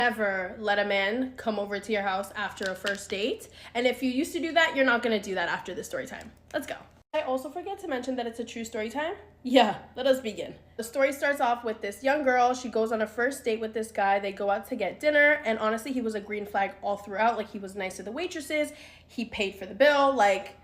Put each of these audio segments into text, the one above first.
Never let a man come over to your house after a first date. And if you used to do that, you're not gonna do that after this story time. Let's go. I also forget to mention that it's a true story time. Yeah, let us begin. The story starts off with this young girl. She goes on a first date with this guy. They go out to get dinner, and honestly, he was a green flag all throughout. Like, he was nice to the waitresses. He paid for the bill. Like,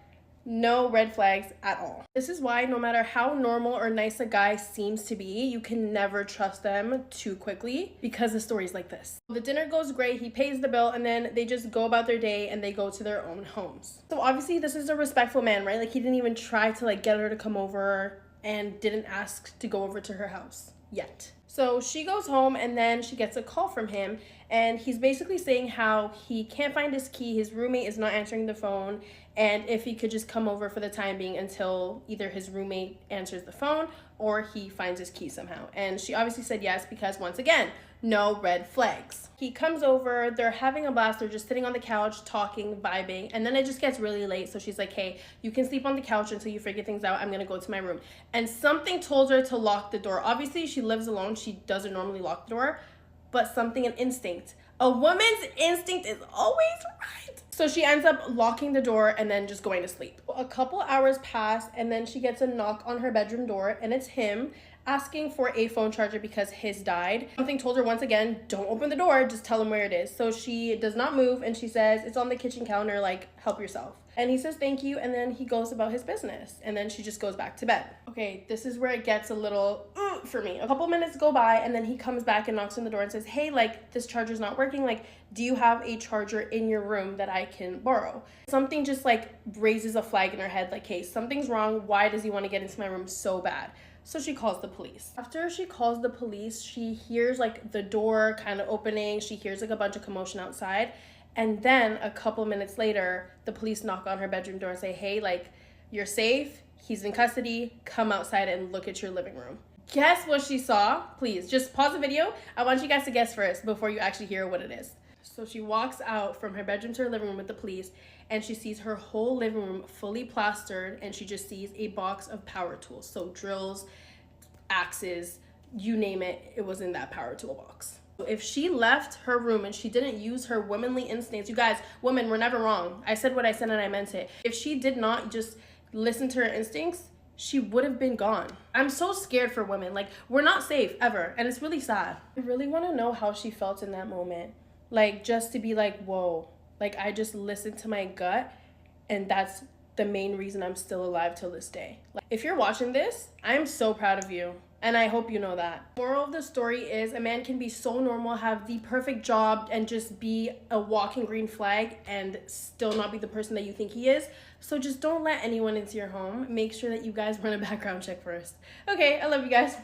no red flags at all. This is why no matter how normal or nice a guy seems to be, you can never trust them too quickly because the story's like this. The dinner goes great, he pays the bill, and then they just go about their day and they go to their own homes. So obviously this is a respectful man, right? Like, he didn't even try to like get her to come over and didn't ask to go over to her house yet. So she goes home and then she gets a call from him, and he's basically saying how he can't find his key, his roommate is not answering the phone, and if he could just come over for the time being until either his roommate answers the phone or he finds his key somehow. And she obviously said yes because, once again, no red flags. He comes over, they're having a blast, they're just sitting on the couch, talking, vibing, and then it just gets really late, so she's like, hey, you can sleep on the couch until you figure things out, I'm gonna go to my room. And something told her to lock the door. Obviously, she lives alone, she doesn't normally lock the door, but something, an instinct. A woman's instinct is always right. So she ends up locking the door and then just going to sleep. A couple hours pass, and then she gets a knock on her bedroom door, and it's him asking for a phone charger because his died. Something told her, once again, don't open the door, just tell him where it is. So she does not move, and she says, it's on the kitchen counter, like, help yourself. And he says thank you, and then he goes about his business, and then she just goes back to bed. Okay, this is where it gets a little for me. A couple minutes go by, and then he comes back and knocks on the door and says, hey, like, this charger's not working, like, do you have a charger in your room that I can borrow? Something just like raises a flag in her head, like, hey, something's wrong, why does he want to get into my room so bad? So she calls the police. After she calls the police, she hears like the door kind of opening, she hears like a bunch of commotion outside, and then a couple minutes later, the police knock on her bedroom door and say, hey, like, you're safe, he's in custody, come outside and look at your living room. Guess what she saw? Please, just pause the video. I want you guys to guess first before you actually hear what it is. So she walks out from her bedroom to her living room with the police, and she sees her whole living room fully plastered, and she just sees a box of power tools. So drills, axes, you name it, it was in that power tool box. If she left her room and she didn't use her womanly instincts, you guys, women, we're never wrong. I said what I said and I meant it. If she did not just listen to her instincts, she would have been gone. I'm so scared for women. Like, we're not safe ever, and it's really sad. I really want to know how she felt in that moment. Like, just to be like, whoa, like, I just listened to my gut, and that's the main reason I'm still alive till this day. Like, if you're watching this, I'm so proud of you, and I hope you know that. Moral of the story is, a man can be so normal, have the perfect job, and just be a walking green flag and still not be the person that you think he is. So just don't let anyone into your home. Make sure that you guys run a background check first. Okay, I love you guys.